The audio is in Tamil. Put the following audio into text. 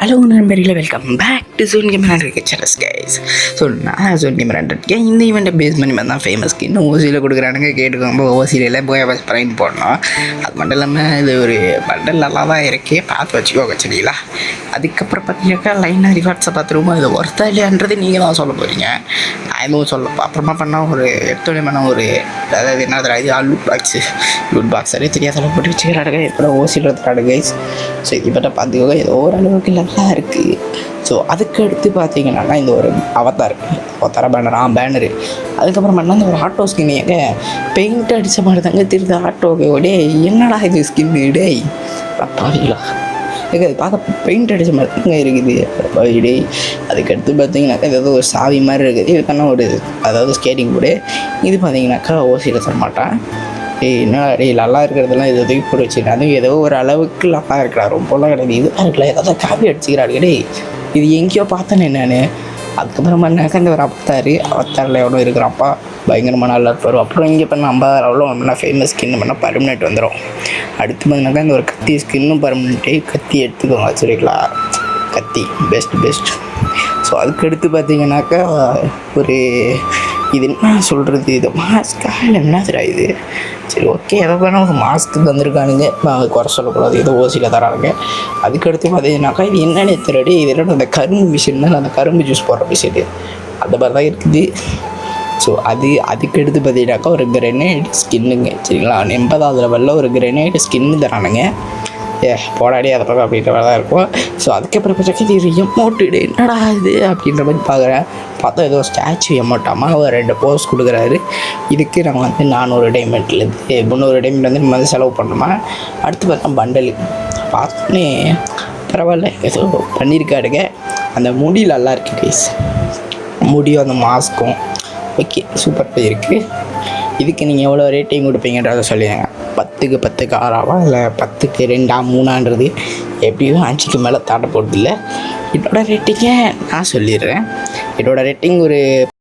ஹலோ நண்பர்களே, welcome back to zone gamer hundred channels guys. So நான் ஜோன் கேமர் ஹண்ட்ரட் இந்த ஈவெண்ட்டை பேஸ் பண்ணி தான் ஃபேமஸ்க்கு இன்னும் ஓசியில் கொடுக்குறானுங்க. கேட்டுக்கோங்க, ஓசியில் போய் ப்ரைண்ட் போடணும். அது மட்டும் இல்லாமல் இது ஒரு பண்டல் நல்லா தான் இருக்கே, பார்த்து வச்சுக்கோங்க சரிங்களா. அதுக்கப்புறம் பார்த்தீங்கன்னாக்கா லைனாக ரிவார்ட்ஸை பார்த்துருவோம். இது ஒர்த்தா இல்லையான்றது நீங்கள் தான் சொல்ல போகிறீங்க, நான் எதுவும் சொல்ல. அப்புறமா பண்ணால் ஒரு எடுத்தோடனே பண்ணால் ஒரு அதாவது என்ன இது லூட் பாக்ஸ் சரி தெரியாத போட்டு வச்சுக்கிறாடுங்க. இப்போ ஓசியில் எடுத்துறாடு கைஸ். ஸோ இது பற்றி பார்த்துக்கோங்க, ஏதோ ஓரளவுக்கு நல்லா இருக்குது. ஸோ அதுக்கு அடுத்து பார்த்தீங்கன்னா இந்த ஒரு அவதார பேனரு. அதுக்கப்புறம் பண்ணால் இந்த ஒரு ஆட்டோ ஸ்கின் எங்க பெயிண்ட் அடித்த மாதிரி தாங்க திருத்த ஆட்டோக்கு டே என்னடா இது ஸ்கின்னு டே பாவீங்களா அது பார்க்க பெயிண்ட் அடித்த மாதிரி தாங்க இருக்குது டே. அதுக்கடுத்து பார்த்தீங்கன்னாக்கா ஏதாவது ஒரு சாவி மாதிரி இருக்குது. இதுக்கான ஒரு அதாவது ஸ்கேட்டிங் போர்டு. இது பார்த்தீங்கன்னாக்கா ஓசியில் தரமாட்டேன். என்னடா நல்லா இருக்கிறதெல்லாம் இதை தூக்கி போட்டு வச்சுக்கிறேன். அதுவும் ஏதோ ஒரு அளவுக்கு நல்லா இருக்கிறா, ரொம்பலாம் கிடையாது. இதுதான் இருக்கல, ஏதாவது காப்பி அடிச்சுக்கிறாரு டே. இது எங்கேயோ பார்த்தேனே நான். அதுக்கப்புறமா என்னாக்கா இந்த ஒரு அவத்தாரில் எவ்வளோ இருக்கிறாப்பா பயங்கரமாக நல்லா இருப்பார். அப்புறம் இங்கே பண்ண 50,000 எவ்வளோ பண்ணால் ஃபேமஸ் ஸ்கின் பண்ணால் பர்மனெண்ட் வந்துடும். அடுத்து பார்த்தீங்கன்னாக்கா இந்த ஒரு கத்தி ஸ்கின்னும் பர்மனெண்ட்டு. கத்தி எடுத்துக்கோங்க சரிங்களா, கத்தி பெஸ்ட். ஸோ அதுக்கடுத்து பார்த்தீங்கன்னாக்கா ஒரு இது என்ன சொல்கிறது, இது மாஸ்க்கா இல்லை என்ன தெரியாது இது. சரி ஓகே, எதை வேணால் ஒரு மாஸ்க்கு தந்துருக்கானுங்க, நான் குறை சொல்லக்கூடாது, ஏதோ ஓசியில் தரானுங்க. அதுக்கடுத்து பார்த்தீங்கன்னாக்கா இது என்னென்னு தெரியல. இது என்னோட அந்த கரும்பு மிஷின் தான், அந்த கரும்பு ஜூஸ் போடுற மிஷின் அந்த மாதிரி தான் இருக்குது. ஸோ அதுக்கடுத்து பார்த்தீங்கன்னாக்கா ஒரு கிரெனேட் ஸ்கின்னுங்க சரிங்களா. 80வது லெவலில் ஒரு கிரெனேட் ஸ்கின்னு தரானுங்க. போடாடி அதை பக்கம் அப்படின்ற மாதிரி தான் இருக்கும். ஸோ அதுக்கப்புறம் பார்த்தா இது எமௌண்ட்டு என்னடா இது அப்படின்ற மாதிரி பார்க்குறேன். பார்த்தா ஏதோ ஸ்டாச்சு எமௌண்ட்டாமா அவர் 2 போஸ் கொடுக்குறாரு. இதுக்கு நாங்கள் வந்து 400 டைமண்ட்லேருந்து 300 டைமண்ட் வந்து நம்ம வந்து செலவு பண்ணோமா. அடுத்து பார்த்தா பண்டலு பார்த்தோன்னே பரவாயில்ல ஏதோ பண்ணியிருக்காருங்க. அந்த முடி நல்லா இருக்குது கைஸ், முடியும் அந்த மாஸ்க்கும் ஓகே சூப்பராக இருக்குது. இதுக்கு நீங்கள் எவ்வளோ ரேட்டிங் கொடுப்பீங்கன்றதை சொல்லிடுங்க. 10க்கு 10 6ஆவா இல்லை 10க்கு 2 3ன்றது எப்படியும் 5க்கு மேலே தாண்ட போகிறதில்ல. என்னோடய ரேட்டிங்கை நான் சொல்லிடுறேன். என்னோடய ரேட்டிங் ஒரு